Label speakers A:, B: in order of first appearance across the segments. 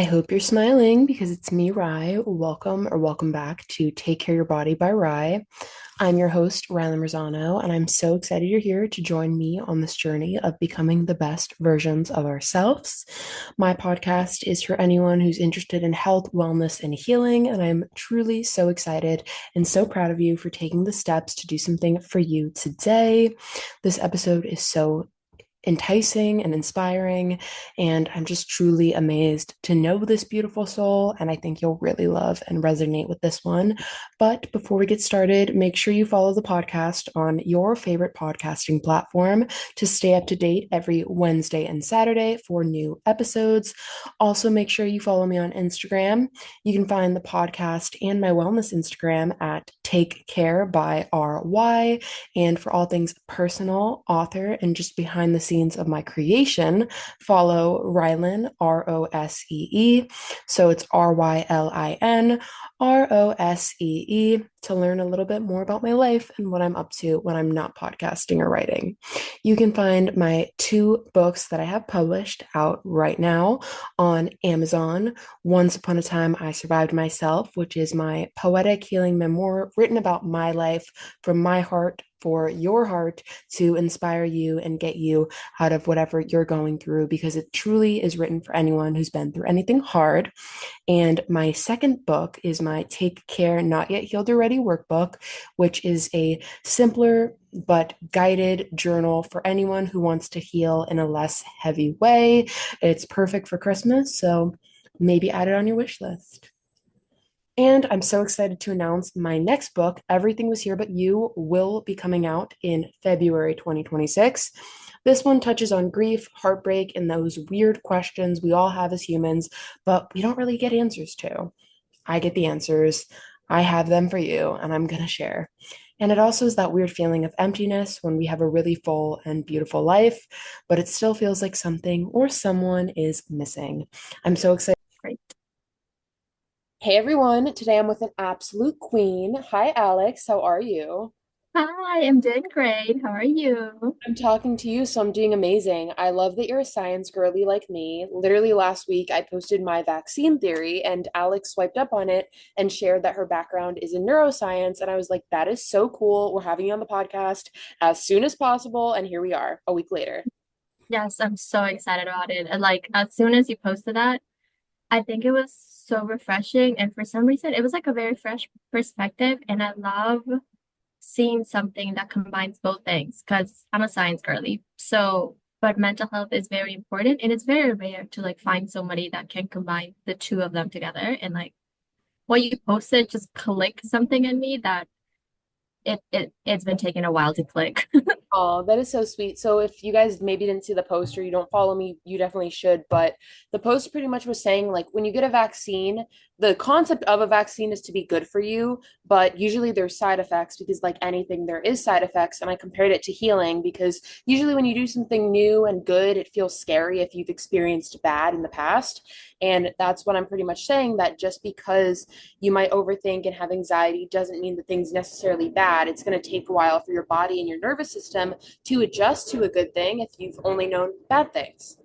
A: I hope you're smiling because it's me, Rye. Welcome back to Take Care of Your Body by Rye. I'm your host, Rylan Rosano, and I'm so excited you're here to join me on this journey of becoming the best versions of ourselves. My podcast is for anyone who's interested in health, wellness, and healing, and I'm truly so excited and so proud of you for taking the steps to do something for you today. This episode is so enticing and inspiring. And I'm just truly amazed to know this beautiful soul. And I think you'll really love and resonate with this one. But before we get started, make sure you follow the podcast on your favorite podcasting platform to stay up to date every Wednesday and Saturday for new episodes. Also, make sure you follow me on Instagram. You can find the podcast and my wellness Instagram at Take Care by RY. And for all things personal, author, and just behind the scenes of my creation, follow Rylan, Rosee. So it's RYLIN, ROSEE, to learn a little bit more about my life and what I'm up to when I'm not podcasting or writing. You can find my two books that I have published out right now on Amazon. Once Upon a Time, I Survived Myself, which is my poetic healing memoir written about my life from my heart for your heart to inspire you and get you out of whatever you're going through, because it truly is written for anyone who's been through anything hard. And my second book is my Take Care Not Yet Healed or Ready workbook, which is a simpler but guided journal for anyone who wants to heal in a less heavy way. It's perfect for Christmas, so maybe add it on your wish list. And I'm so excited to announce my next book, Everything Was Here But You, will be coming out in February 2026. This one touches on grief, heartbreak, and those weird questions we all have as humans, but we don't really get answers to. I get the answers. I have them for you, and I'm going to share. And it also is that weird feeling of emptiness when we have a really full and beautiful life, but it still feels like something or someone is missing. I'm so excited. Great. Hey everyone, today I'm with an absolute queen. Hi Alex, how are you?
B: Hi, I'm doing great. How are you?
A: I'm talking to you, so I'm doing amazing. I love that you're a science girly like me. Literally last week, I posted my vaccine theory, and Alex swiped up on it and shared that her background is in neuroscience. And I was like, that is so cool. We're having you on the podcast as soon as possible. And here we are, a week later.
B: Yes, I'm so excited about it. And like as soon as you posted that, I think it was so refreshing. And for some reason, it was like a very fresh perspective. And I love seeing something that combines both things because I'm a science girly. So, but mental health is very important and it's very rare to like find somebody that can combine the two of them together. And like what you posted just clicked something in me that it's been taking a while to click.
A: Oh, that is so sweet. So if you guys maybe didn't see the post or you don't follow me, you definitely should. But the post pretty much was saying like when you get a vaccine, the concept of a vaccine is to be good for you, but usually there's side effects because like anything, there is side effects. And I compared it to healing because usually when you do something new and good, it feels scary if you've experienced bad in the past. And that's what I'm pretty much saying, that just because you might overthink and have anxiety doesn't mean the thing's necessarily bad. It's going to take a while for your body and your nervous system to adjust to a good thing if you've only known bad things.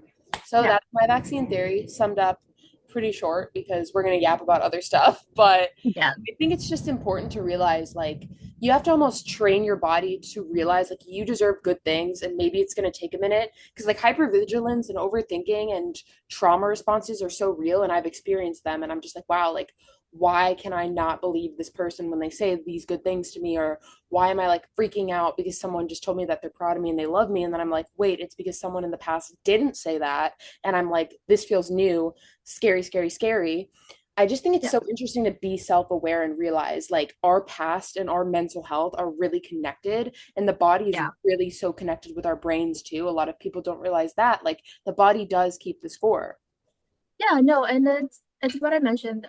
A: So
B: Yeah.
A: that's my vaccine theory summed up pretty short because we're going to yap about other stuff. But
B: Yeah.
A: I think it's just important to realize like you have to almost train your body to realize like you deserve good things, and maybe it's going to take a minute because like hypervigilance and overthinking and trauma responses are so real, and I've experienced them, and I'm just like, wow, like why can I not believe this person when they say these good things to me? Or why am I like freaking out because someone just told me that they're proud of me and they love me? And then I'm like, wait, it's because someone in the past didn't say that. And I'm like, this feels new, scary, scary, scary. I just think it's
B: Yeah.
A: so interesting to be self aware and realize like our past and our mental health are really connected, and the body is
B: Yeah.
A: really so connected with our brains too. A lot of people don't realize that. Like the body does keep the score.
B: Yeah, no, and it's what I mentioned.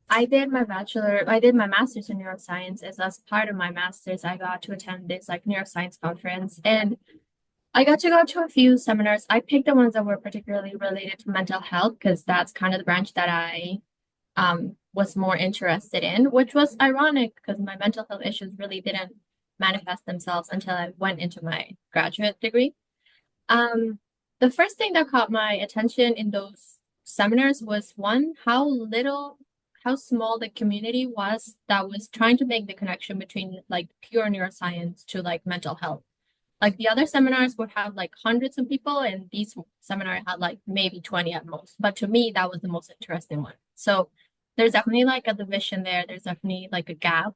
B: I did my master's in neuroscience. As part of my master's, I got to attend this like neuroscience conference and I got to go to a few seminars. I picked the ones that were particularly related to mental health because that's kind of the branch that I was more interested in, which was ironic because my mental health issues really didn't manifest themselves until I went into my graduate degree. Um, the first thing that caught my attention in those seminars was one, how small the community was that was trying to make the connection between like pure neuroscience to like mental health. Like the other seminars would have like hundreds of people, and these seminar had like maybe 20 at most. But to me, that was the most interesting one. So there's definitely like a division there. There's definitely like a gap.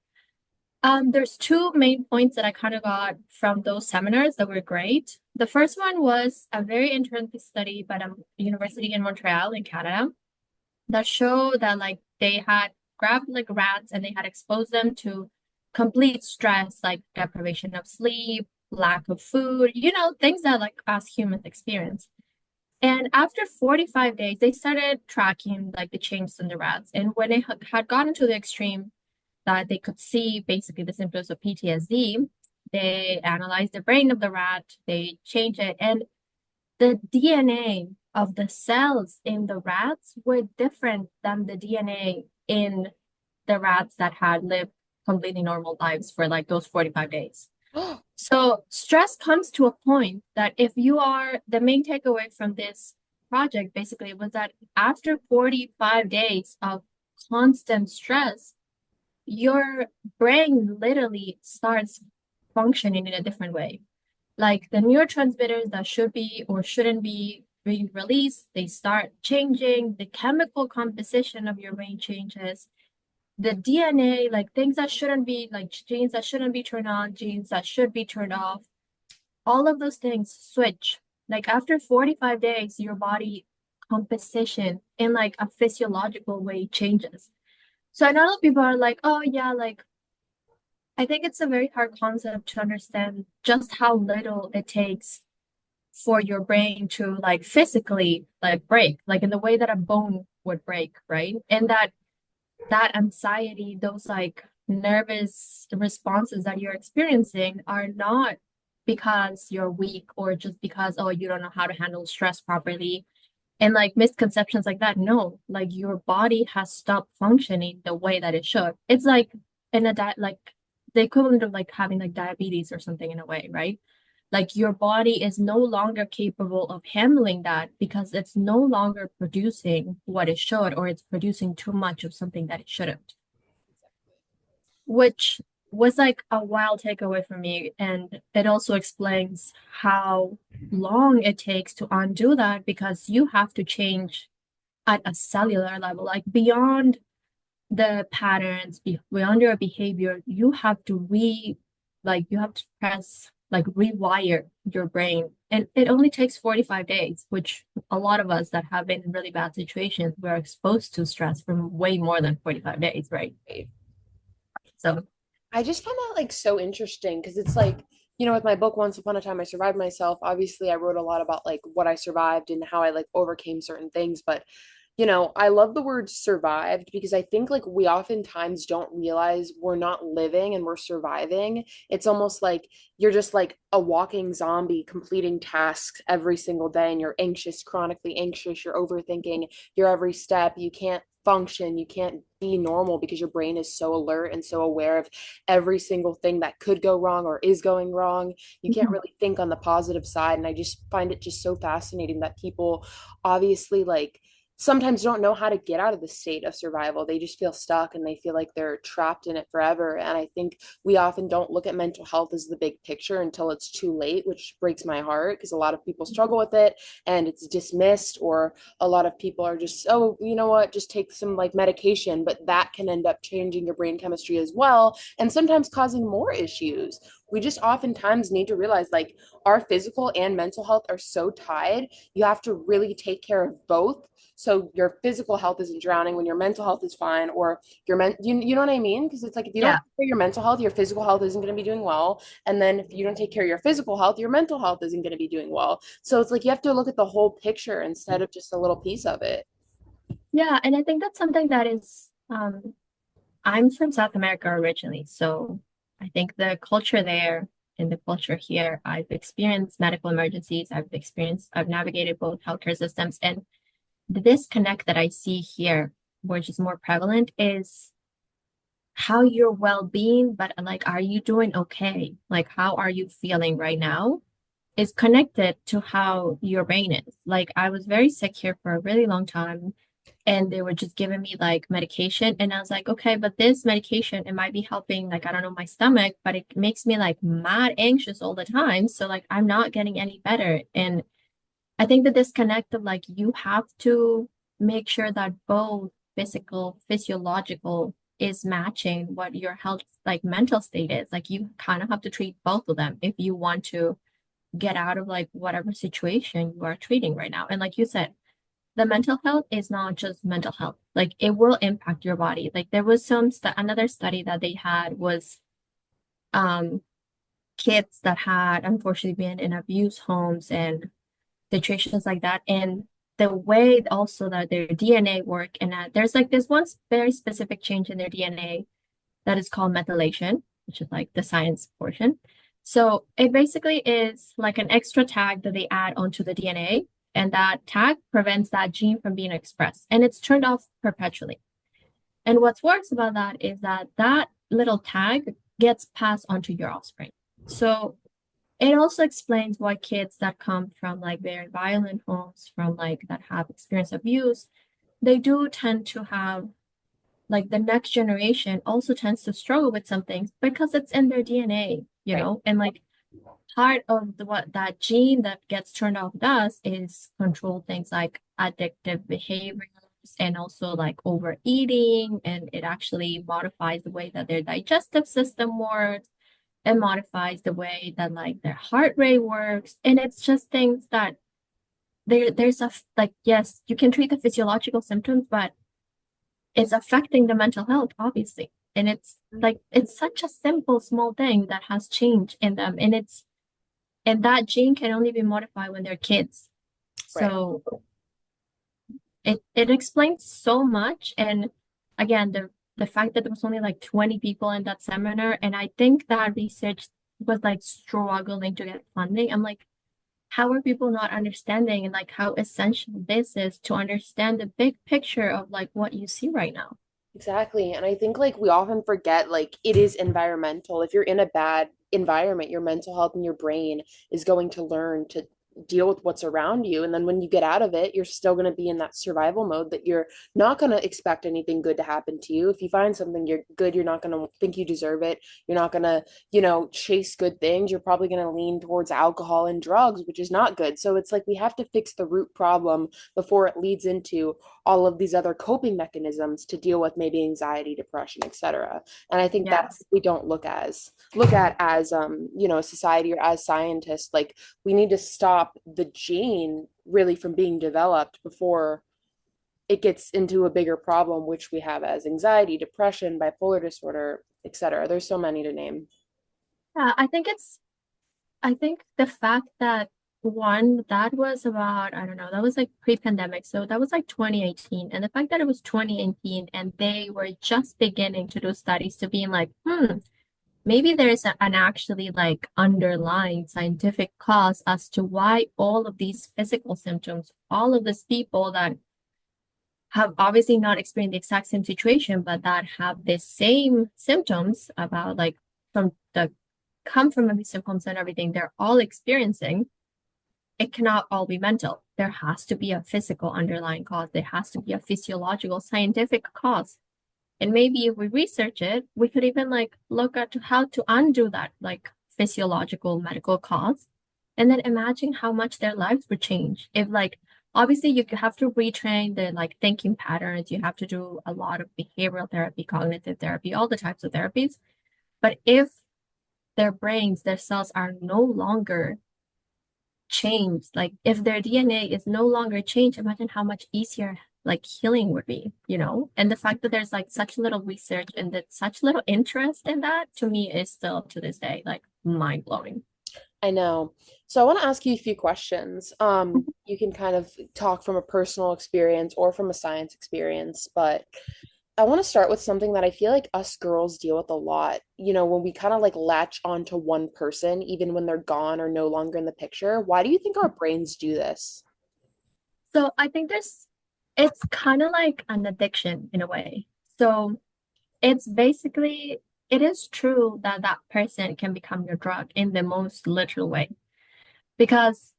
B: There's two main points that I kind of got from those seminars that were great. The first one was a very interesting study by a university in Montreal in Canada that showed that like they had grabbed like rats and they had exposed them to complete stress, like deprivation of sleep, lack of food, things that like us humans experience. And after 45 days, they started tracking like the changes in the rats. And when they had gotten to the extreme that they could see basically the symptoms of PTSD, they analyzed the brain of the rat, they changed it, and the DNA of the cells in the rats were different than the DNA in the rats that had lived completely normal lives for like those 45 days. So stress comes to a point that if you are the main takeaway from this project basically was that after 45 days of constant stress, your brain literally starts functioning in a different way. Like the neurotransmitters that should be or shouldn't be being released, they start changing. The chemical composition of your brain changes. The DNA, like things that shouldn't be, like genes that shouldn't be turned on, genes that should be turned off, all of those things switch. Like after 45 days, your body composition in like a physiological way changes. So I know that people are like, oh yeah, like I think it's a very hard concept to understand just how little it takes for your brain to like physically like break, like in the way that a bone would break, right? And that anxiety, those like nervous responses that you're experiencing are not because you're weak or just because, oh, you don't know how to handle stress properly and like misconceptions like that. No, like your body has stopped functioning the way that it should. It's like in a diet, like the equivalent of like having like diabetes or something in a way, right? Like your body is no longer capable of handling that because it's no longer producing what it should, or it's producing too much of something that it shouldn't, which was like a wild takeaway for me. And it also explains how long it takes to undo that because you have to change at a cellular level, like beyond the patterns, beyond your behavior, you have to you have to press, like rewire your brain. And it only takes 45 days, which a lot of us that have been in really bad situations, we're exposed to stress for way more than 45 days, right? So,
A: I just found that like so interesting because it's like, with my book Once Upon a Time I Survived Myself, obviously I wrote a lot about like what I survived and how I like overcame certain things, but I love the word survived because I think like we oftentimes don't realize we're not living and we're surviving. It's almost like you're just like a walking zombie completing tasks every single day and you're anxious, chronically anxious, you're overthinking your every step. You can't function, you can't be normal because your brain is so alert and so aware of every single thing that could go wrong or is going wrong. You can't really think on the positive side. And I just find it just so fascinating that people obviously like sometimes don't know how to get out of the state of survival. They just feel stuck and they feel like they're trapped in it forever. And I think we often don't look at mental health as the big picture until it's too late, which breaks my heart because a lot of people struggle with it and it's dismissed, or a lot of people are just, oh, you know what, just take some like medication, but that can end up changing your brain chemistry as well and sometimes causing more issues. We just oftentimes need to realize like our physical and mental health are so tied. You have to really take care of both so your physical health isn't drowning when your mental health is fine, or you know what I mean, because it's like if you don't
B: yeah.
A: take care of your mental health, your physical health isn't going to be doing well, and then if you don't take care of your physical health, your mental health isn't going to be doing well. So it's like you have to look at the whole picture instead of just a little piece of it.
B: Yeah, and I think that's something that is I'm from South America originally, so I think the culture there and the culture here, I've experienced medical emergencies, I've navigated both healthcare systems, and the disconnect that I see here, which is more prevalent, is how your well-being, but like, are you doing okay? Like, how are you feeling right now? is connected to how your brain is. Like I was very sick here for a really long time and they were just giving me like medication and I was like, okay, but this medication it might be helping like I don't know my stomach, but it makes me like mad anxious all the time. So like I'm not getting any better. And I think the disconnect of like you have to make sure that both physical, physiological is matching what your health like mental state is. Like you kind of have to treat both of them if you want to get out of like whatever situation you are treating right now. And like you said, the mental health is not just mental health. Like it will impact your body. Like there was another study that they had was um kids that had unfortunately been in abuse homes and situations like that. And the way also that their DNA work and that there's like this one very specific change in their DNA that is called methylation, which is like the science portion. So it basically is like an extra tag that they add onto the DNA, and that tag prevents that gene from being expressed, and it's turned off perpetually. And what's worse about that is that that little tag gets passed on to your offspring. So it also explains why kids that come from like very violent homes, from like that have experienced abuse, they do tend to have like the next generation also tends to struggle with some things because it's in their DNA, you
A: Right.
B: know, and like part of what that gene that gets turned off does is control things like addictive behaviors and also like overeating, and it actually modifies the way that their digestive system works and modifies the way that like their heart rate works, and it's just things that there's a like yes you can treat the physiological symptoms but it's affecting the mental health, obviously. And it's like it's such a simple, small thing that has changed in them. And that gene can only be modified when they're kids.
A: Right.
B: So it explains so much. And again, the fact that there was only like 20 people in that seminar, and I think that research was like struggling to get funding. I'm like, how are people not understanding and like how essential this is to understand the big picture of like what you see right now?
A: Exactly. And I think like we often forget like it is environmental. If you're in a bad environment, your mental health and your brain is going to learn to deal with what's around you. And then when you get out of it, you're still going to be in that survival mode that you're not going to expect anything good to happen to you. If you find something you're good, you're not going to think you deserve it. You're not going to, chase good things. You're probably going to lean towards alcohol and drugs, which is not good. So it's like we have to fix the root problem before it leads into all of these other coping mechanisms to deal with maybe anxiety, depression, etc. And I think that's
B: Yes.
A: we don't look at as a society or as scientists. Like we need to stop the gene really from being developed before it gets into a bigger problem, which we have as anxiety, depression, bipolar disorder, etc. There's so many to name.
B: Yeah, I think the fact that one, that was about, I don't know, that was like pre-pandemic. So that was like 2018. And the fact that it was 2018 and they were just beginning to do studies to being like, maybe there's an actually like underlying scientific cause as to why all of these physical symptoms, all of these people that have obviously not experienced the exact same situation, but that have the same symptoms about like from the come from these symptoms and everything they're all experiencing, it cannot all be mental. There has to be a physical underlying cause. There has to be a physiological, scientific cause. And maybe if we research it, we could even like look at how to undo that like physiological medical cause. And then imagine how much their lives would change. If like obviously you have to retrain their like thinking patterns, you have to do a lot of behavioral therapy, cognitive therapy, all the types of therapies. But if their brains, their cells are no longer changed, like if their DNA is no longer changed, imagine how much easier like healing would be, you know? And the fact that there's like such little research and that such little interest in that to me is still to this day like mind blowing.
A: I know. So I want to ask you a few questions. You can kind of talk from a personal experience or from a science experience, but I want to start with something that I feel like us girls deal with a lot. When we kind of like latch onto one person, even when they're gone or no longer in the picture. Why do you think our brains do this?
B: So I think it's kind of like an addiction in a way. So it's basically, it is true that that person can become your drug in the most literal way. Because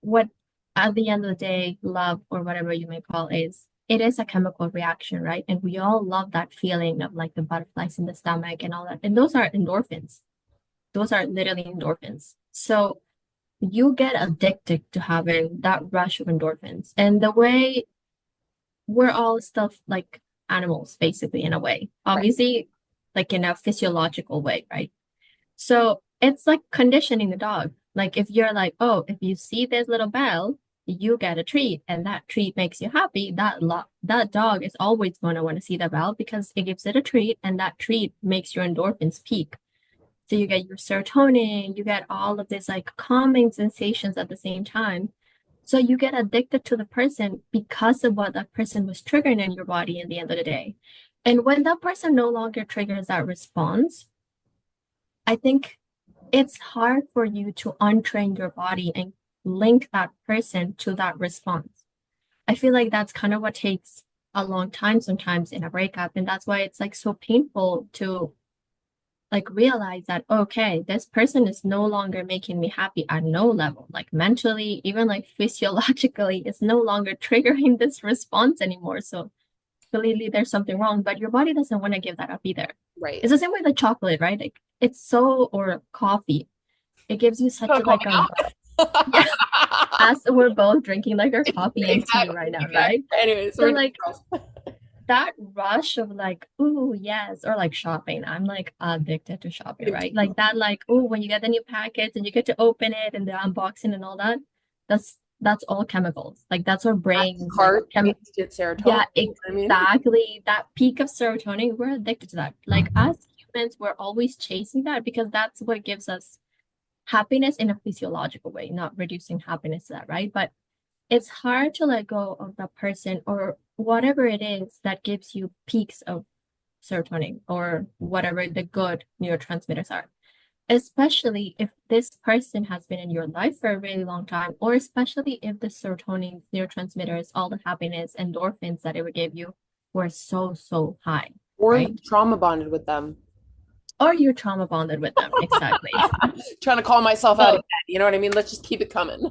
B: what at the end of the day, love or whatever you may call is, it is a chemical reaction, right? And we all love that feeling of like the butterflies in the stomach and all that. And those are endorphins. Those are literally endorphins. So you get addicted to having that rush of endorphins. And the way we're all stuff like animals, basically, in a way,
A: Right.
B: obviously, like in a physiological way, right? So it's like conditioning the dog. Like if you're like, oh, if you see this little bell, you get a treat, and that treat makes you happy. That dog is always going to want to see the bell because it gives it a treat, and that treat makes your endorphins peak. So you get your serotonin, you get all of these like calming sensations at the same time. So you get addicted to the person because of what that person was triggering in your body at the end of the day. And when that person no longer triggers that response, I think it's hard for you to untrain your body and link that person to that response. I feel like that's kind of what takes a long time sometimes in a breakup. And that's why it's like so painful to like realize that, okay, this person is no longer making me happy at no level, like mentally, even like physiologically, it's no longer triggering this response anymore. So clearly there's something wrong, but your body doesn't want to give that up either.
A: Right.
B: It's the same with the chocolate, right? Like it's so, or coffee, it gives you such
A: Trying
B: a
A: to call
B: like
A: me
B: a,
A: out.
B: yeah, as we're both drinking like our coffee and tea
A: Exactly.
B: right now,
A: Exactly.
B: right?
A: Anyways,
B: So
A: we're
B: like that rush of like, ooh, yes, or like shopping. I'm like addicted to shopping, right? Like that, like, ooh, when you get the new package and you get to open it and the unboxing and all that, that's all chemicals. Like that's our brains, like
A: cart instant serotonin.
B: yeah,
A: You know what I mean?
B: exactly. That peak of serotonin, we're addicted to that. Like as humans, we're always chasing that because that's what gives us happiness in a physiological way, not reducing happiness to that, right? But it's hard to let go of the person or whatever it is that gives you peaks of serotonin or whatever the good neurotransmitters are, especially if this person has been in your life for a really long time, or especially if the serotonin neurotransmitters, all the happiness endorphins that it would give you were so, so high,
A: Or you
B: right?
A: trauma bonded with them.
B: Or you're trauma bonded with them. Exactly.
A: Trying to call myself out again.
B: So
A: You know what I mean? Let's just keep it coming.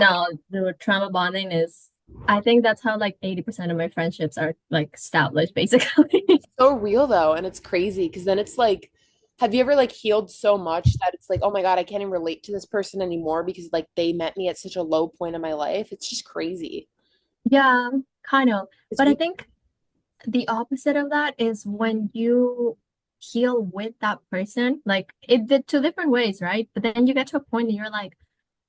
B: no, the trauma bonding is, I think that's how like 80% of my friendships are like established, basically.
A: So real though, and it's crazy because then it's like, have you ever like healed so much that it's like, oh my God, I can't even relate to this person anymore because like they met me at such a low point in my life. It's just crazy.
B: Yeah, kind of.
A: It's
B: But I
A: we
B: think the opposite of that is when you heal with that person, like it did two different ways, right? But then you get to a point and you're like,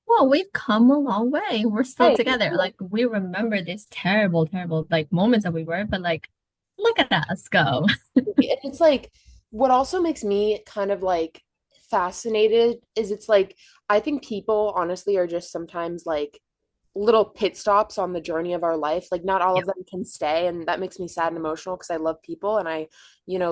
B: well, we've come a long way. We're still
A: right.
B: together. Like we remember these terrible, terrible like moments that we were, but like look at us go.
A: And it's like what also makes me kind of like fascinated is it's like I think people honestly are just sometimes like little pit stops on the journey of our life. Like not all
B: Yeah.
A: of them can stay, and that makes me sad and emotional because I love people and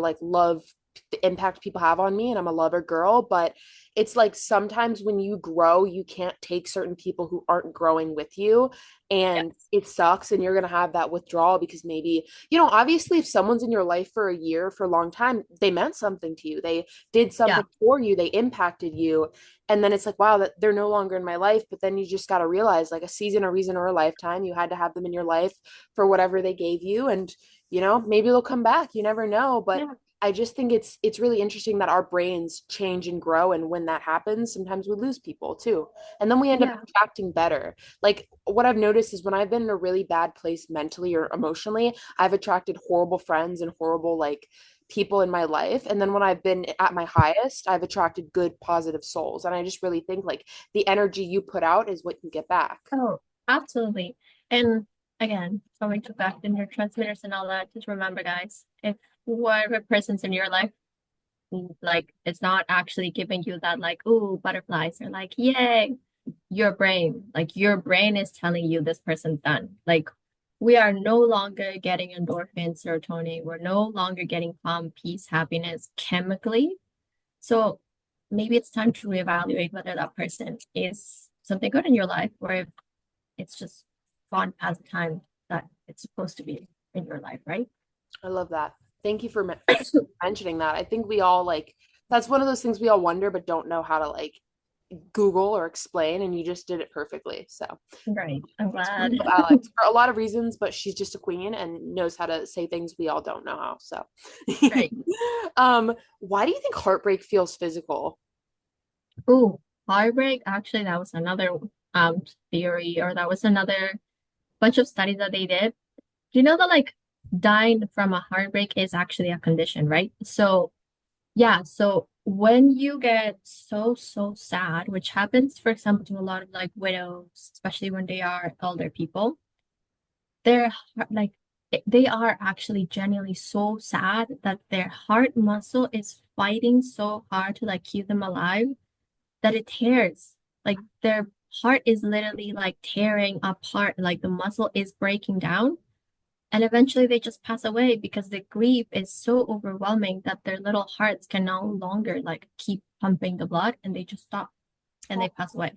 A: like love the impact people have on me and I'm a lover girl, but it's like sometimes when you grow, you can't take certain people who aren't growing with you and
B: Yes.
A: it sucks and you're going to have that withdrawal because maybe, obviously if someone's in your life for a year, for a long time, they meant something to you. They did
B: Yeah.
A: something for you, they impacted you, and then it's like wow that they're no longer in my life, but then you just got to realize like a season, a reason, or a lifetime you had to have them in your life for whatever they gave you, and maybe they'll come back, you never know, but
B: Yeah.
A: I just think it's really interesting that our brains change and grow, and when that happens sometimes we lose people too, and then we end up
B: Yeah.
A: attracting better. Like what I've noticed is when I've been in a really bad place mentally or emotionally, I've attracted horrible friends and horrible like people in my life. And then when I've been at my highest, I've attracted good, positive souls. And I just really think like the energy you put out is what you get back.
B: Oh, absolutely. And again, going to back to neurotransmitters and all that, just remember, guys, if whatever person's in your life, like, it's not actually giving you that, like, ooh, butterflies, or like, yay, your brain is telling you this person's done. Like, we are no longer getting endorphins, serotonin. We're no longer getting calm, peace, happiness chemically. So maybe it's time to reevaluate whether that person is something good in your life or if it's just gone past the time that it's supposed to be in your life, right?
A: I love that. Thank you for mentioning that. I think we all like that's one of those things we all wonder but don't know how to like Google or explain, and you just did it perfectly. So
B: Right. I'm
A: it's why I
B: glad.
A: love Alex for a lot of reasons, but she's just a queen and knows how to say things we all don't know how. So,
B: Right.
A: why do you think heartbreak feels physical?
B: Ooh, heartbreak. Actually, that was another um theory, or that was another bunch of studies that they did. Do you know that like dying from a heartbreak is actually a condition, right? So yeah, so when you get so sad, which happens, for example, to a lot of like widows, especially when they are elder people, they're like they are actually genuinely so sad that their heart muscle is fighting so hard to like keep them alive that it tears. Like their heart is literally like tearing apart, like the muscle is breaking down. And eventually they just pass away because the grief is so overwhelming that their little hearts can no longer like keep pumping the blood and they just stop and they pass away.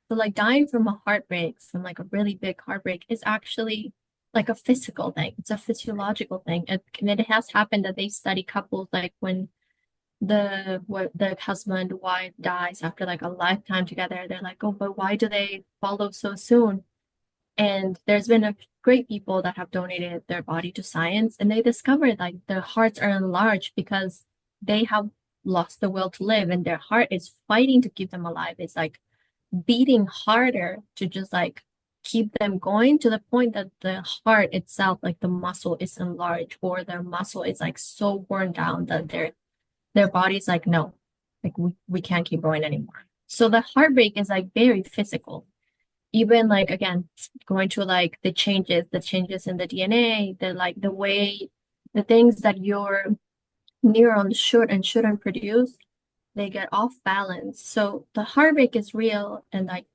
B: So like dying from a heartbreak, from like a really big heartbreak is actually like a physical thing. It's a physiological thing. And it has happened that they study couples like when the husband wife dies after like a lifetime together, they're like, oh, but why do they follow so soon? And there's been a great people that have donated their body to science, and they discovered like their hearts are enlarged because they have lost the will to live, and their heart is fighting to keep them alive. It's like beating harder to just like keep them going to the point that the heart itself, like the muscle, is enlarged, or their muscle is like so worn down that their body's like, no, like we can't keep going anymore. So the heartbreak is like very physical. Even like again, going to like the changes in the DNA, the like the way the things that your neurons should and shouldn't produce, they get off balance. So the heartbreak is real, and like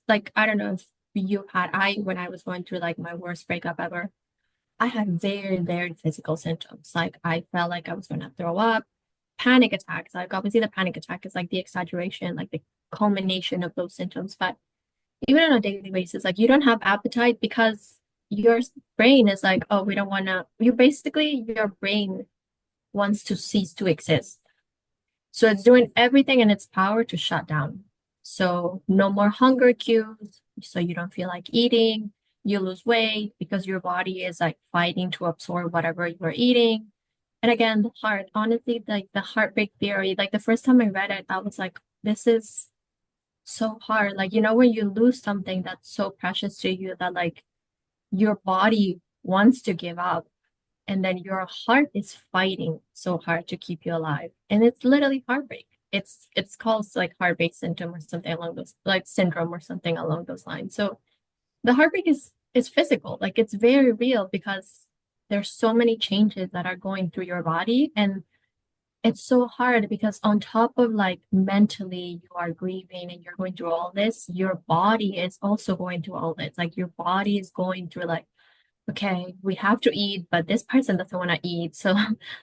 B: like I don't know if you had I when I was going through like my worst breakup ever, I had very physical symptoms. Like I felt like I was going to throw up, panic attacks. Like obviously the panic attack is like the exaggeration, like the culmination of those symptoms. But even on a daily basis, like you don't have appetite because your brain is like, oh, we don't want to, you basically, your brain wants to cease to exist. So it's doing everything in its power to shut down. So no more hunger cues. So you don't feel like eating. You lose weight because your body is like fighting to absorb whatever you're eating. And again, the heart, honestly, like the heartbreak theory, like the first time I read it, I was like, this is so hard. Like, you know, when you lose something that's so precious to you that like your body wants to give up, and then your heart is fighting so hard to keep you alive. And it's literally heartbreak. It's called like heartbreak symptom or something along those like syndrome or something along those lines. So the heartbreak is physical. Like it's very real because there's so many changes that are going through your body, and it's so hard because on top of like mentally you are grieving and you're going through all this, your body is also going through all this. Like your body is going through like, okay, we have to eat, but this person doesn't want to eat. So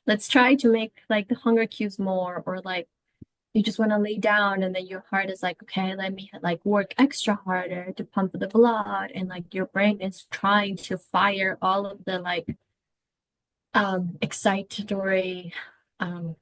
B: let's try to make like the hunger cues more, or like you just want to lay down and then your heart is like, okay, let me like work extra harder to pump the blood. And like your brain is trying to fire all of the like excitatory um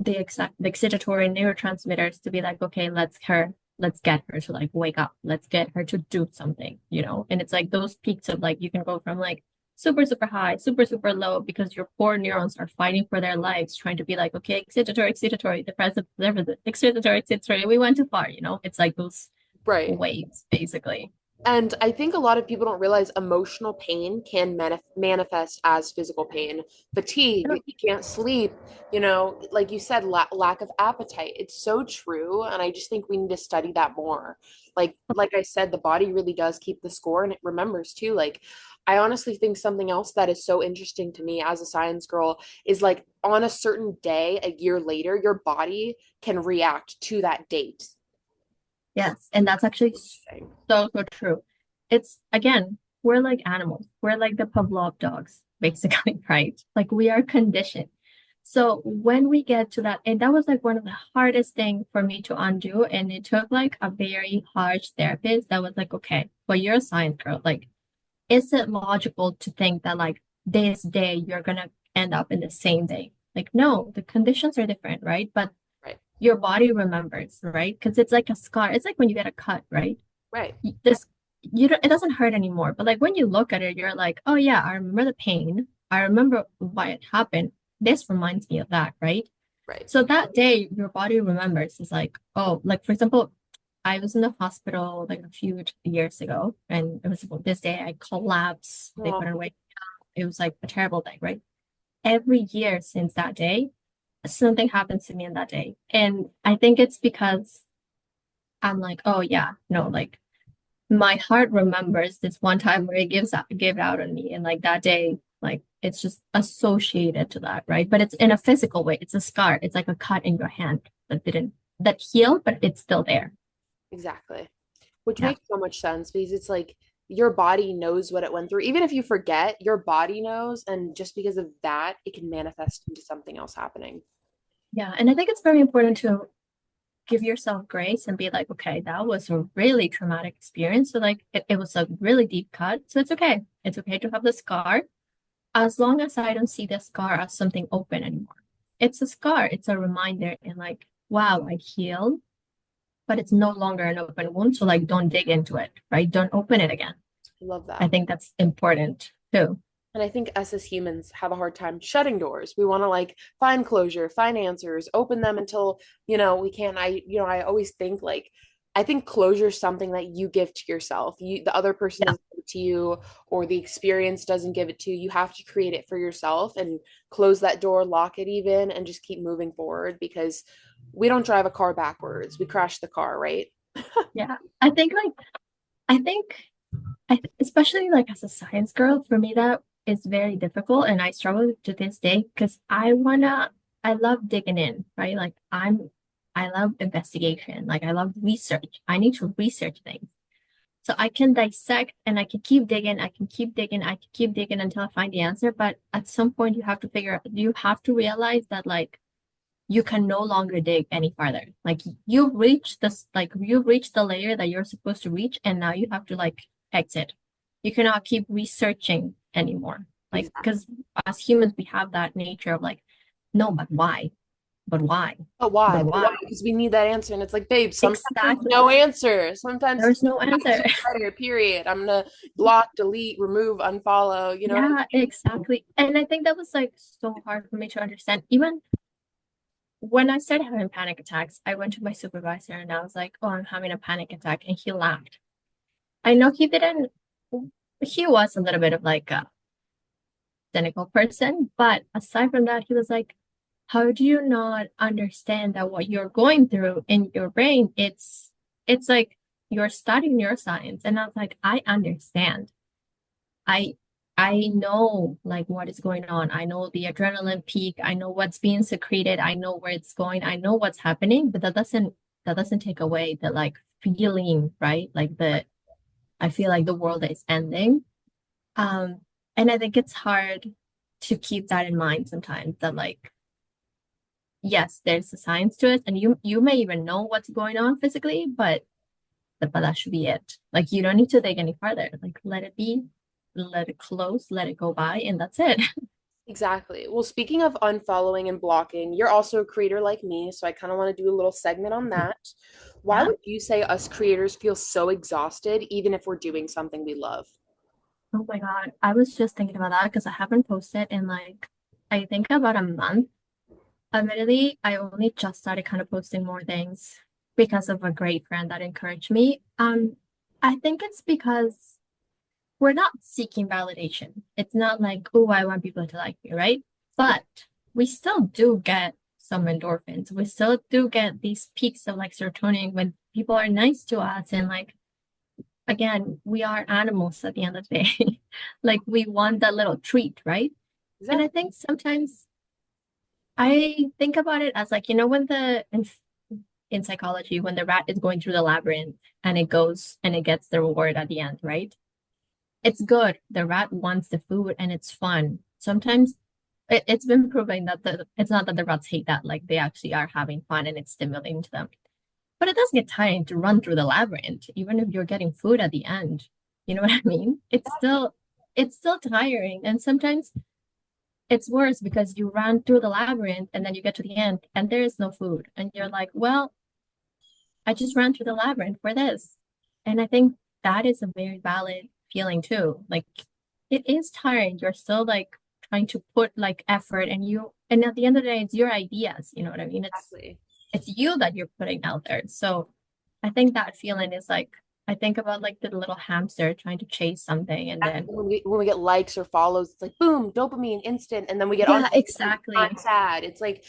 B: the excitatory neurotransmitters to be like, okay, let's get her to like wake up. Let's get her to do something, you know? And it's like those peaks of like you can go from like super high, super low because your poor neurons are fighting for their lives, trying to be like, okay, excitatory, depressive, excitatory. We went too far, you know? It's like those
A: Right.
B: waves, basically.
A: And I think a lot of people don't realize emotional pain can manifest as physical pain, fatigue, you can't sleep, like you said, lack of appetite. It's so true. And I just think we need to study that more. Like I said, the body really does keep the score and it remembers too. Like, I honestly think something else that is so interesting to me as a science girl is like on a certain day, a year later, your body can react to that date.
B: Yes, and that's actually so true. It's again, we're like animals. We're like the Pavlov dogs, basically, right? Like we are conditioned. So when we get to that, and that was like one of the hardest thing for me to undo, and it took like a very harsh therapist that was like, okay, but you're a science girl. Like, is it logical to think that like this day you're gonna end up in the same day? Like, no, the conditions are different, right? But
A: Right.
B: your body remembers, right? Because it's like a scar. It's like when you get a cut, right?
A: Right.
B: This you don't, it doesn't hurt anymore. But like when you look at it, you're like, oh yeah, I remember the pain. I remember why it happened. This reminds me of that, right?
A: Right.
B: So that day, your body remembers. It's like, oh, like for example, I was in the hospital like a few years ago, and it was this day I collapsed. They
A: Oh,
B: couldn't wake. It was like a terrible day, right? Every year since that day, something happens to me in that day. And I think it's because I'm like, oh yeah, no, like my heart remembers this one time where it gave out on me. And like that day, like it's just associated to that, right? But it's in a physical way. It's a scar. It's like a cut in your hand that healed, but it's still there.
A: exactly. Which
B: Yeah.
A: makes so much sense because it's like your body knows what it went through. Even if you forget, your body knows. And just because of that, it can manifest into something else happening.
B: Yeah. And I think it's very important to give yourself grace and be like, okay, that was a really traumatic experience. So like it was a really deep cut. So it's okay. It's okay to have the scar as long as I don't see the scar as something open anymore. It's a scar. It's a reminder and like, wow, I healed, but it's no longer an open wound. So like don't dig into it, right? Don't open it again.
A: I love
B: I
A: that.
B: think that's important too.
A: And I think us as humans have a hard time shutting doors. We want to like find closure, find answers, open them until, we can. I always think like, I think closure is something that you give to yourself. The other person
B: Yeah.
A: doesn't give it to you, or the experience doesn't give it to you. You have to create it for yourself and close that door, lock it even, and just keep moving forward because we don't drive a car backwards. We crash the car, right?
B: Yeah. I think especially like as a science girl, for me that is very difficult and I struggle to this day because I love digging in, right? I love investigation. Like I love research. I need to research things. So I can dissect and I can keep digging, I can keep digging, I can keep digging until I find the answer. But at some point you have to realize that like you can no longer dig any farther. Like you've reached the layer that you're supposed to reach, and now you have to like exit. You cannot keep researching anymore. Like,
A: Exactly.
B: because as humans, we have that nature of like, no, but why? But why?
A: But why?
B: But
A: But
B: why?
A: why? Because we need that answer. And it's like, babe, sometimes there's
B: Exactly.
A: no answer. Sometimes
B: There's no
A: not
B: answer.
A: to better, period. I'm gonna block, delete, remove, unfollow. You know what I
B: Yeah, exactly. And I think that was like so hard for me to understand. Even when I started having panic attacks, I went to my supervisor and I was like, oh, I'm having a panic attack. And he laughed. I know he was a little bit of like a cynical person, but aside from that, he was like, how do you not understand that what you're going through in your brain, it's like you're studying neuroscience. And I was like, I understand. I I know like what is going on. I know the adrenaline peak. I know what's being secreted. I know where it's going. I know what's happening, but that doesn't take away the like feeling, right? Like the I feel like the world is ending. Um, and I think it's hard to keep that in mind sometimes that like, yes, there's a science to it, and you may even know what's going on physically, but that should be it. Like you don't need to dig any farther. Like let it be, let it close, let it go by, and that's it.
A: Exactly. Well, speaking of unfollowing and blocking, you're also a creator like me, so I kind of want to do a little segment on that. Why
B: Yeah.
A: would you say us creators feel so exhausted even if we're doing something we love?
B: Oh my God. I was just thinking about that because I haven't posted in like I think about a month. Admittedly, I only just started kind of posting more things because of a great friend that encouraged me. I think it's because we're not seeking validation. It's not like, oh, I want people to like me, right? But we still do get some endorphins. We still do get these peaks of like serotonin when people are nice to us. And like, again, we are animals at the end of the day. Like, we want that little treat, right? And I
A: Exactly.
B: think sometimes I think about it as like, when in psychology, when the rat is going through the labyrinth and it goes and it gets the reward at the end, right? It's good. The rat wants the food and it's fun. Sometimes it's been proven that it's not that the rats hate that, like they actually are having fun and it's stimulating to them. But it does get tiring to run through the labyrinth, even if you're getting food at the end. You know what I mean? It's still tiring. And sometimes it's worse because you run through the labyrinth and then you get to the end and there is no food. And you're like, well, I just ran through the labyrinth for this. And I think that is a very valid feeling too. Like it is tiring. You're still like trying to put like effort and at the end of the day, it's your ideas. You know what I mean?
A: Exactly.
B: It's you that you're putting out there. So I think that feeling is like, I think about like the little hamster trying to chase something and then,
A: When we get likes or follows, it's like boom, dopamine, instant, and then we get on.
B: yeah,
A: I'm
B: exactly.
A: sad. It's like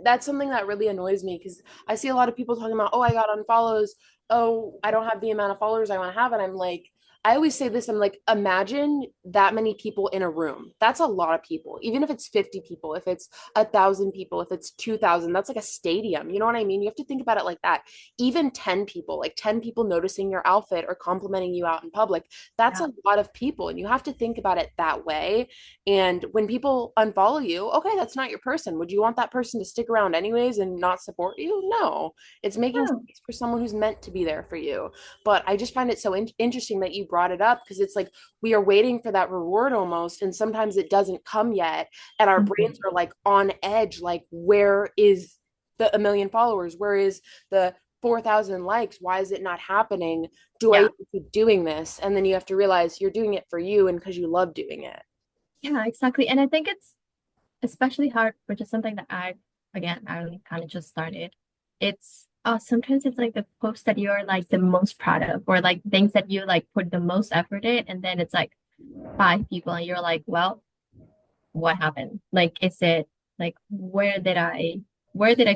A: that's something that really annoys me because I see a lot of people talking about, oh, I got unfollows. Oh, I don't have the amount of followers I want to have, and I'm like, I always say this. I'm like, imagine that many people in a room. That's a lot of people. Even if it's 50 people, if it's 1,000 people, if it's 2,000, that's like a stadium. You know what I mean? You have to think about it like that. Even 10 people, like 10 people noticing your outfit or complimenting you out in public, that's
B: Yeah.
A: a lot of people, and you have to think about it that way. And when people unfollow you, okay, that's not your person. Would you want that person to stick around anyways and not support you? No, it's making
B: Yeah.
A: space for someone who's meant to be there for you. But I just find it so interesting that you brought it up because it's like we are waiting for that reward almost, and sometimes it doesn't come yet, and our brains
B: Mhm.
A: are like on edge, like where is the a million followers? Where is the 4,000 likes? Why is it not happening? Do I
B: Yeah.
A: even keep doing this? And then you have to realize you're doing it for you and because you love doing it.
B: Yeah, exactly. And I think it's especially hard, which is something that I kind of just started. It's sometimes it's like the post that you're like the most proud of, or like things that you like put the most effort in, and then it's like five people, and you're like, well, what happened? Like, is it like where did I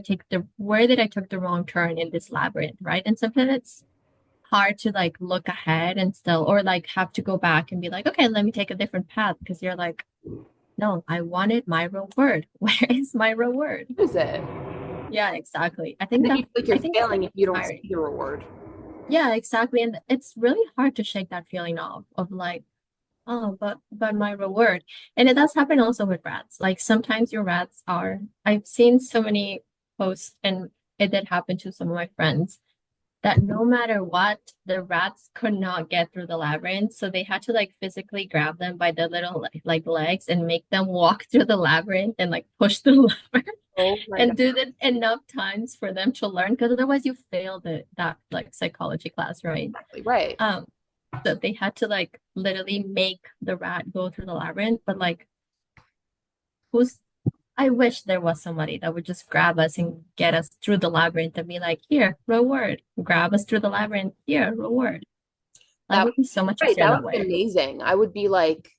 B: took the wrong turn in this labyrinth, right? And sometimes it's hard to like look ahead and still, or like have to go back and be like, okay, let me take a different path because you're like, no, I wanted my reward. Where is my reward?
A: Is it?
B: Yeah, exactly.
A: And then you feel like you're
B: I think it's
A: failing if you don't see
B: tiring.
A: the reward.
B: Yeah, exactly. And it's really hard to shake that feeling off of like, oh, but my reward. And it does happen also with rats. Like sometimes your rats are, I've seen so many posts and it did happen to some of my friends that no matter what, the rats could not get through the labyrinth. So they had to like physically grab them by the little like legs and make them walk through the labyrinth and like push the lever
A: Oh my God.
B: and do that enough times for them to learn. Because otherwise you fail that like psychology class, right?
A: Exactly. Right.
B: Um, so they had to like literally make the rat go through the labyrinth, but like who's I wish there was somebody that would just grab us and get us through the labyrinth and be like, here, reward. Grab us through the labyrinth, here, reward. Life
A: That
B: would be so much
A: right.
B: easier
A: That
B: that
A: would be
B: way.
A: amazing. I would be like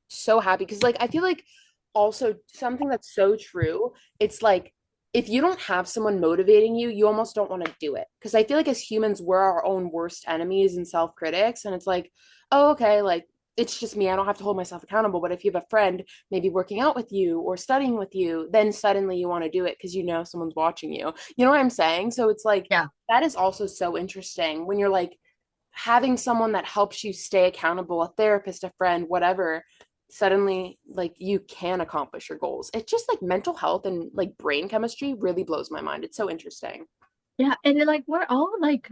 A: so happy because like I feel like also something that's so true. It's like if you don't have someone motivating you, you almost don't want to do it. Because I feel like as humans, we're our own worst enemies and self-critics. And it's like, oh, okay, like it's just me. I don't have to hold myself accountable. But if you have a friend maybe working out with you or studying with you, then suddenly you want to do it because you know someone's watching you. You know what I'm saying? So it's like
B: Yeah.
A: that is also so interesting when you're like having someone that helps you stay accountable, a therapist, a friend, whatever, suddenly like you can accomplish your goals. It's just like mental health and like brain chemistry really blows my mind. It's so interesting.
B: Yeah. And then, like we're all like,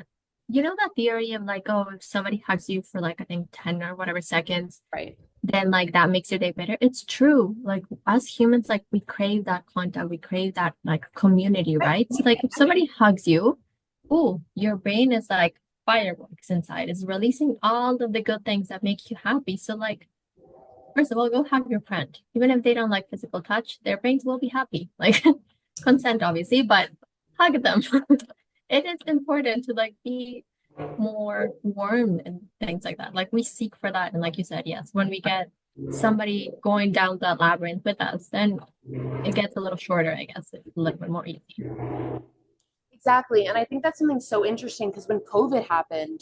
B: you know that theory of like, oh, if somebody hugs you for like I think 10 or whatever seconds,
A: Right.
B: then like that makes your day better. It's true. Like as humans, like we crave that contact, we crave that like community, right? So like if somebody hugs you, oh, your brain is like fireworks inside. It's releasing all of the good things that make you happy. So like first of all, go hug your friend. Even if they don't like physical touch, their brains will be happy. Like consent, obviously, but hug them. It is important to like be more warm and things like that. Like we seek for that. And like you said, yes, when we get somebody going down that labyrinth with us, then it gets a little shorter, I guess. It's a little bit more easy.
A: Exactly. And I think that's something so interesting because when COVID happened,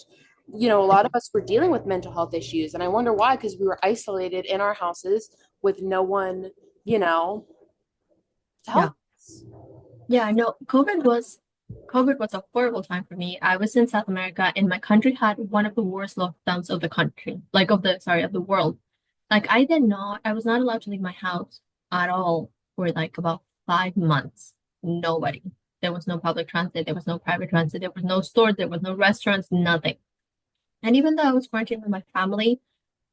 A: you know, a lot of us were dealing with mental health issues. And I wonder why, because we were isolated in our houses with no one, you know, to
B: Yeah.
A: help us.
B: Yeah, I know. COVID was a horrible time for me. I was in South America and my country had one of the worst lockdowns of the country, like of the world. Like I was not allowed to leave my house at all for like about 5 months. Nobody. There was no public transit, there was no private transit, there was no stores, there was no restaurants, nothing. And even though I was quarantined with my family,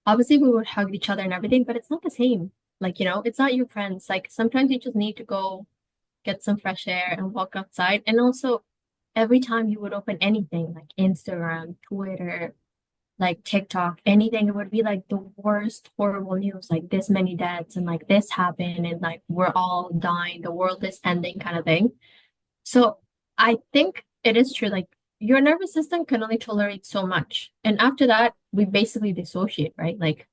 B: obviously we would hug each other and everything, but it's not the same. Like, it's not your friends. Like sometimes you just need to go get some fresh air and walk outside. And also every time you would open anything like Instagram, Twitter, like TikTok, anything, it would be like the worst horrible news, like this many deaths and like this happened and like we're all dying, the world is ending kind of thing. So I think it is true. Like your nervous system can only tolerate so much. And after that, we basically dissociate, right? Like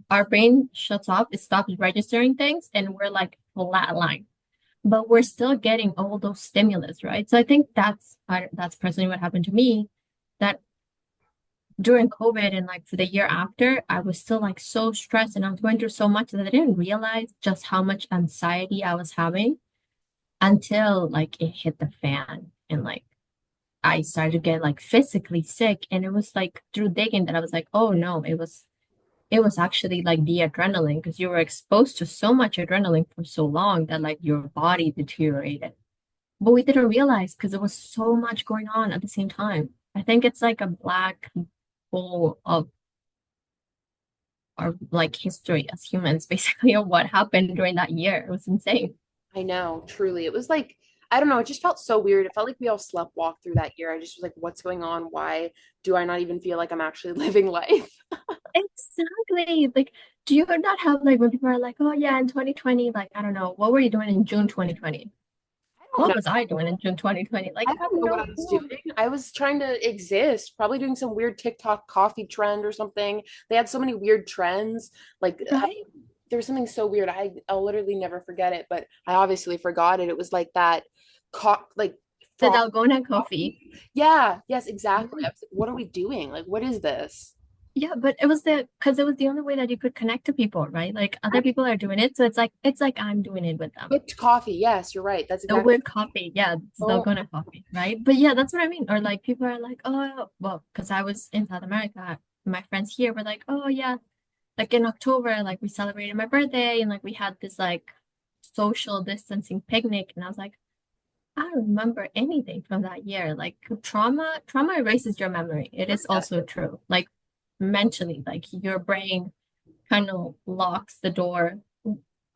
B: our brain shuts off, it stops registering things, and we're like flatline. But we're still getting all those stimulus, right? So I think that's personally what happened to me. That during COVID and like for the year after, I was still like so stressed and I was going through so much that I didn't realize just how much anxiety I was having until like it hit the fan and like I started to get like physically sick. And it was like through digging that I was like, oh no, it was actually like the adrenaline because you were exposed to so much adrenaline for so long that like your body deteriorated. But we didn't realize because there was so much going on at the same time. I think it's like a black hole of our like history as humans, basically, of what happened during that year. It was insane.
A: I know, truly. It was like, I don't know, it just felt so weird. It felt like we all slept walk through that year. I just was like, what's going on? Why do I not even feel like I'm actually living life?
B: Exactly. Like, do you not have like when people are like, oh yeah, in 2020, like I don't know, what were you doing in June 2020?
A: I don't know.
B: What was I doing in June 2020? Like,
A: I
B: I have
A: don't know what
B: no
A: I was
B: clue.
A: doing. I was trying to exist, probably doing some weird TikTok coffee trend or something. They had so many weird trends. Like
B: Right?
A: there was something so weird. I'll literally never forget it, but I obviously forgot it. It was like that like
B: The
A: frog
B: dalgona coffee.
A: coffee. Yeah, yes, exactly.
B: Yeah.
A: I was like, what are we doing? Like, what is this?
B: Yeah, but because it was the only way that you could connect to people, right? Like other people are doing it, so it's like I'm doing it with them.
A: Cooked coffee. Yes, you're right. That's
B: The
A: exactly.
B: weird coffee, yeah, it's
A: Oh,
B: dalgona coffee, right? But yeah, that's what I mean. Or like people are like, oh, well, because I was in South America, my friends here were like, oh yeah, like in October, like we celebrated my birthday and like we had this like social distancing picnic, and I was like, I don't remember anything from that year. Like trauma erases your memory. It is also true. Like mentally, like your brain kind of locks the door.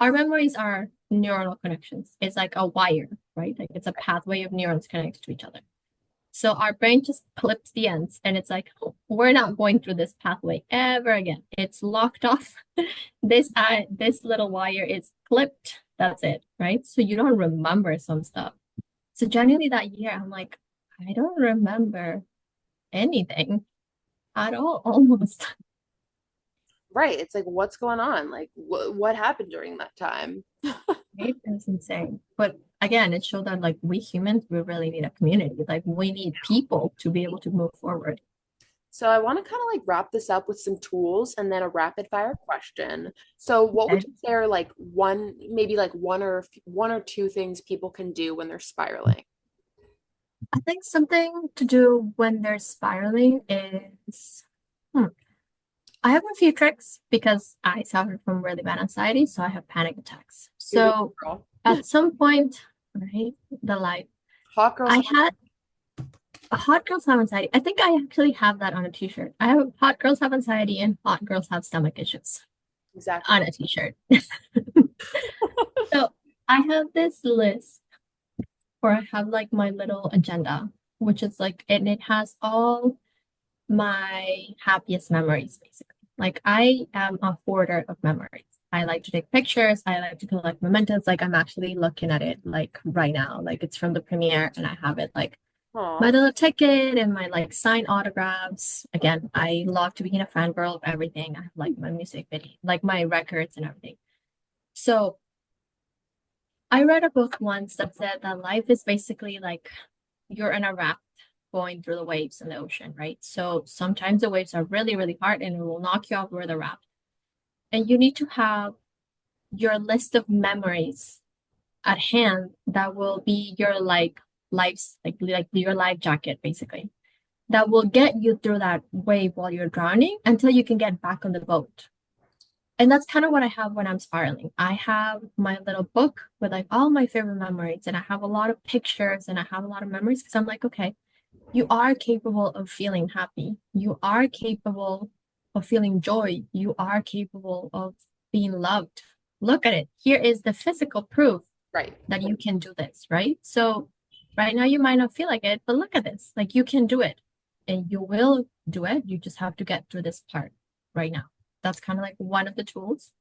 B: Our memories are neuronal connections. It's like a wire, right? Like it's a pathway of neurons connected to each other. So our brain just clips the ends and it's like, oh, we're not going through this pathway ever again. It's locked off. This little wire is clipped. That's it, right? So you don't remember some stuff. So generally that year, I'm like, I don't remember anything at all, almost.
A: right. It's like, what's going on? Like, what happened during that time?
B: Right? It's insane. But again, it showed that like we humans, we really need a community. Like we need people to be able to move forward.
A: So I want to kind of like wrap this up with some tools and then a rapid fire question. So what would
B: Okay.
A: you say are like maybe like one or two things people can do when they're spiraling?
B: I think something to do when they're spiraling is I have a few tricks because I suffer from really bad anxiety, so I have panic attacks.
A: You're the
B: So
A: girl.
B: at some point, right, the life
A: Hot girls
B: I
A: have
B: had hot girls have anxiety. I think I actually have that on a t-shirt. I have hot girls have anxiety and hot girls have stomach issues
A: exactly.
B: on a t-shirt. So I have this list where I have like my little agenda, which is like, and it has all my happiest memories, basically. Like I am a hoarder of memories. I like to take pictures. I like to collect mementos. Like I'm actually looking at it like right now. Like it's from the premiere and I have it like my
A: Aw.
B: little ticket and my like signed autographs. Again, I love to be in a fangirl of everything. I have like my music video, like my records and everything. So I read a book once that said that life is basically like you're in a raft going through the waves in the ocean, right? So sometimes the waves are really, really hard and it will knock you off where the raft. And you need to have your list of memories at hand that will be your like life's like your life jacket, basically. That will get you through that wave while you're drowning until you can get back on the boat. And that's kind of what I have when I'm spiraling. I have my little book with like all my favorite memories, and I have a lot of pictures and I have a lot of memories because I'm like, okay, you are capable of feeling happy. You are capable of feeling joy. You are capable of being loved. look at it. Here is the physical proof
A: Right.
B: that you can do this, right? So right now you might not feel like it, but look at this. Like you can do it and you will do it. You just have to get through this part right now. That's kind of like one of the tools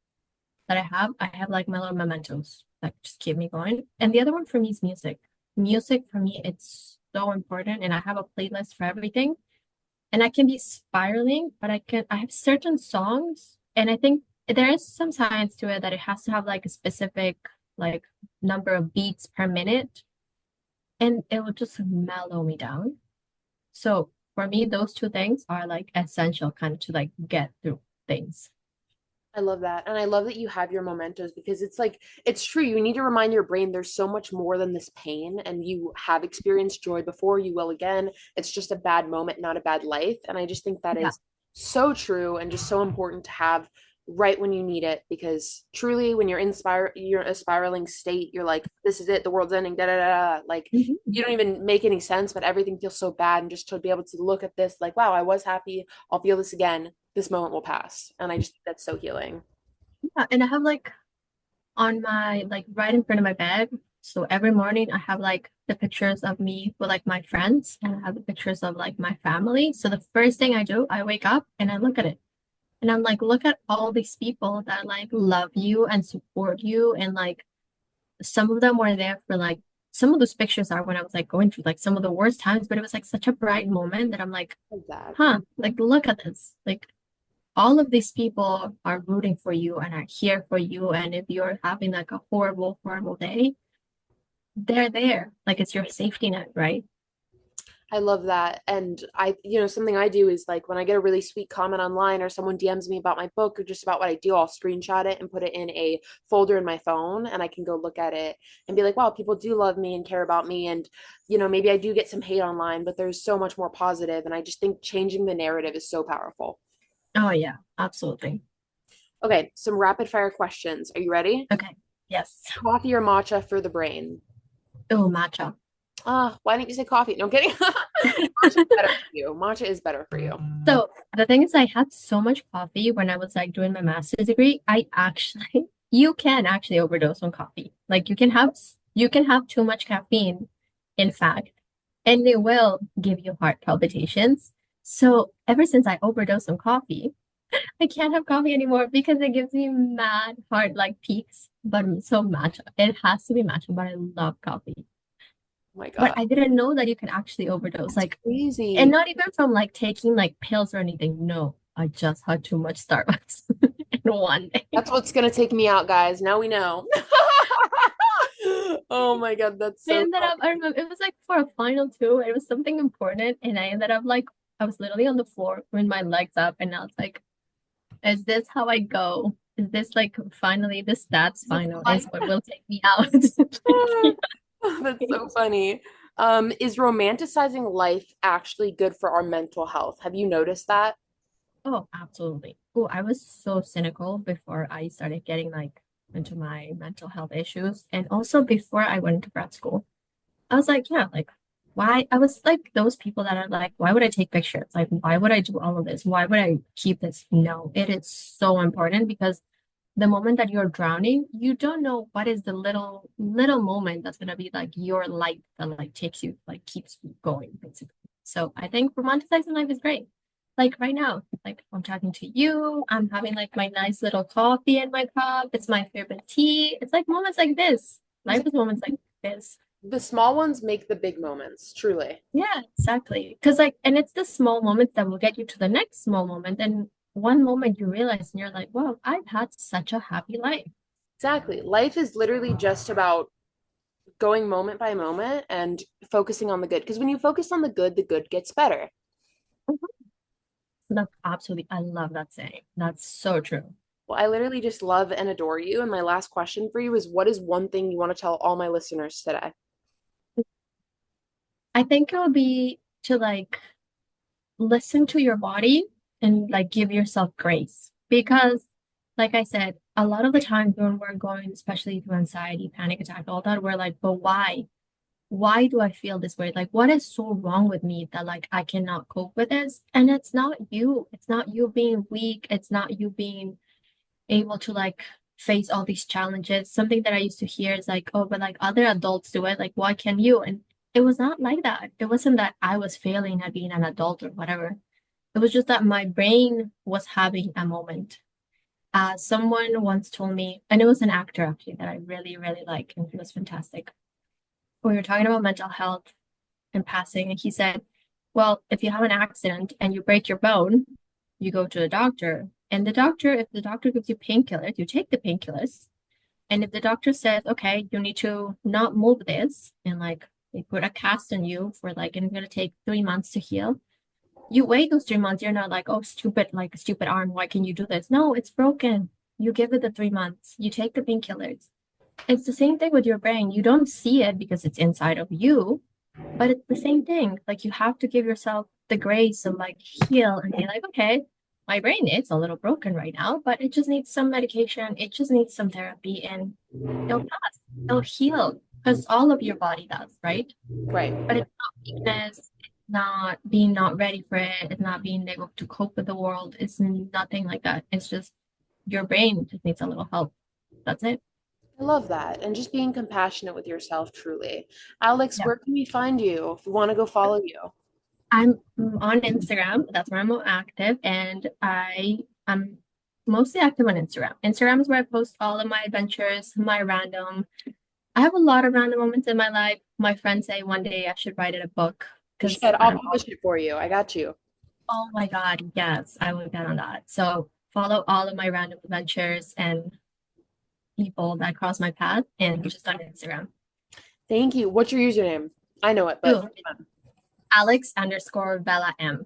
B: that I have. I have like my little mementos that just keep me going. And the other one for me is music. Music for me, it's so important. And I have a playlist for everything. And I can be spiraling, but I have certain songs, and I think there is some science to it that it has to have like a specific like number of beats per minute, and it will just mellow me down. So for me, those two things are like essential kind of to like get through things.
A: I love that. And I love that you have your mementos because it's like, it's true. You need to remind your brain there's so much more than this pain. And you have experienced joy before, you will again. It's just a bad moment, not a bad life. And I just think that
B: Yeah.
A: is so true and just so important to have right when you need it because truly when you're a spiraling state, you're like, this is it, the world's ending, da da da. Like
B: Mhm.
A: you don't even make any sense, but everything feels so bad. And just to be able to look at this, like, wow, I was happy, I'll feel this again, this moment will pass. And I just think that's so healing.
B: Yeah, and I have like on my like right in front of my bed. So every morning I have like the pictures of me with like my friends and I have the pictures of like my family. So the first thing I do, I wake up and I look at it. And I'm like, look at all these people that like love you and support you. And like some of them were there for like some of those pictures are when I was like going through like some of the worst times, but it was like such a bright moment that I'm like,
A: Love that.
B: huh, like look at this. Like all of these people are rooting for you and are here for you. And if you're having like a horrible, horrible day, they're there. Like it's your safety net, right?
A: I love that. And something I do is like when I get a really sweet comment online or someone DMs me about my book or just about what I do, I'll screenshot it and put it in a folder in my phone and I can go look at it and be like, wow, people do love me and care about me. And, maybe I do get some hate online, but there's so much more positive. And I just think changing the narrative is so powerful.
B: Oh yeah, absolutely.
A: Okay, some rapid fire questions. Are you ready?
B: Okay. Yes.
A: Coffee or matcha for the brain?
B: Oh, matcha.
A: Why didn't you say coffee? No, I'm kidding. Matcha is better for you. Matcha is better for you.
B: So the thing is, I had so much coffee when I was like doing my master's degree. I actually, you can actually overdose on coffee. Like you can have too much caffeine, in fact, and it will give you heart palpitations. So ever since I overdosed on coffee, I can't have coffee anymore because it gives me mad heart like peaks. But so matcha, it has to be matcha. But I love coffee.
A: Oh my
B: But
A: God.
B: I didn't know that you can actually overdose.
A: That's
B: Like and
A: crazy.
B: not even from like taking like pills or anything. No, I just had too much Starbucks in one day.
A: That's what's gonna take me out, guys. Now we know. Oh my God, that's
B: I
A: so
B: ended up, I remember it was like for a final two, it was something important. And I ended up like, I was literally on the floor with my legs up. And I was like, is this how I go? Is this like finally the stats
A: funny.
B: final is
A: Life.
B: what will take me out?
A: That's so funny. Is romanticizing life actually good for our mental health? Have you noticed that?
B: Oh, absolutely. Oh, I was so cynical before I started getting like into my mental health issues. And also before I went to grad school. I was like, yeah, like why? I was like those people that are like, why would I take pictures? Like, why would I do all of this? Why would I keep this? No, it is so important because the moment that you're drowning, you don't know what is the little moment that's gonna be like your light that like takes you, like keeps you going, basically. So I think romanticizing life is great. Like right now, like I'm talking to you, I'm having like my nice little coffee in my cup. It's my favorite tea. It's like moments like this. Life is moments like this.
A: The small ones make the big moments, truly.
B: Yeah, exactly. Because like, and it's the small moments that will get you to the next small moment. And one moment you realize and you're like, wow, I've had such a happy life.
A: Exactly. Life is literally just about going moment by moment and focusing on the good. Because when you focus on the good gets better.
B: That's absolutely, I love that saying. That's so true.
A: Well, I literally just love and adore you. And my last question for you is what is one thing you want to tell all my listeners today?
B: I think it would be to like listen to your body and like give yourself grace. Because, like I said, a lot of the times when we're going, especially through anxiety, panic attack, all that, we're like, but why? Why do I feel this way? Like, what is so wrong with me that like I cannot cope with this? And it's not you. It's not you being weak. It's not you being able to like face all these challenges. Something that I used to hear is like, oh, but like other adults do it, like why can't you? And it was not like that. It wasn't that I was failing at being an adult or whatever. It was just that my brain was having a moment. Someone once told me, and it was an actor actually that I really, really like, and he was fantastic. We were talking about mental health and passing, and he said, well, if you have an accident and you break your bone, you go to the doctor. And the doctor, if the doctor gives you painkillers, you take the painkillers. And if the doctor says, okay, you need to not move this, and like they put a cast on you for like, and it's gonna take 3 months to heal, you wait those 3 months. You're not like, oh, stupid, like a stupid arm. Why can you do this? No, it's broken. You give it the 3 months. You take the painkillers. It's the same thing with your brain. You don't see it because it's inside of you, but it's the same thing. Like you have to give yourself the grace of like heal and be like, okay, my brain is a little broken right now, but it just needs some medication. It just needs some therapy and it'll pass. It'll heal because all of your body does, right?
A: Right.
B: But it's not weakness, it's not being not ready for it, it's not being able to cope with the world. It's nothing like that. It's just your brain just needs a little help. That's it.
A: I love that. And just being compassionate with yourself, truly. Alex,
B: Yeah.
A: where can we find you if we want to go follow you?
B: I'm on Instagram. That's where I'm more active, and I'm mostly active on Instagram. Instagram is where I post all of my adventures, my random. I have a lot of random moments in my life. My friends say one day I should write it a book
A: You
B: because
A: should.
B: I
A: I'll
B: don't know.
A: publish it for you. I got you.
B: Oh my God, yes, I would get on that. So follow all of my random adventures and people that cross my path, and just on Instagram.
A: Thank you. What's your username? I know it, but
B: Ooh, Alex_Bella M.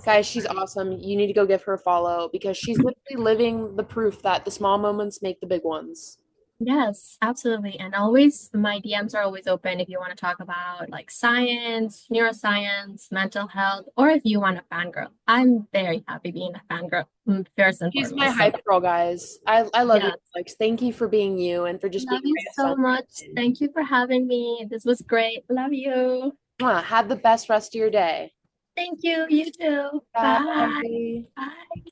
A: guys, she's awesome. You need to go give her a follow because she's literally living the proof that the small moments make the big ones.
B: Yes, absolutely. And always, my DMs are always open if you want to talk about like science, neuroscience, mental health, or if you want a fangirl. I'm very happy being a fangirl, first and
A: She's my
B: foremost. So,
A: hype girl, guys. I love you,
B: yes,
A: Alex. Thank you for being you and for just being
B: love you
A: my
B: so
A: son.
B: much. Thank you for having me. This was great. Love you.
A: Have the best rest of your day.
B: Thank you. You too. Bye.
A: Bye.
B: Bye.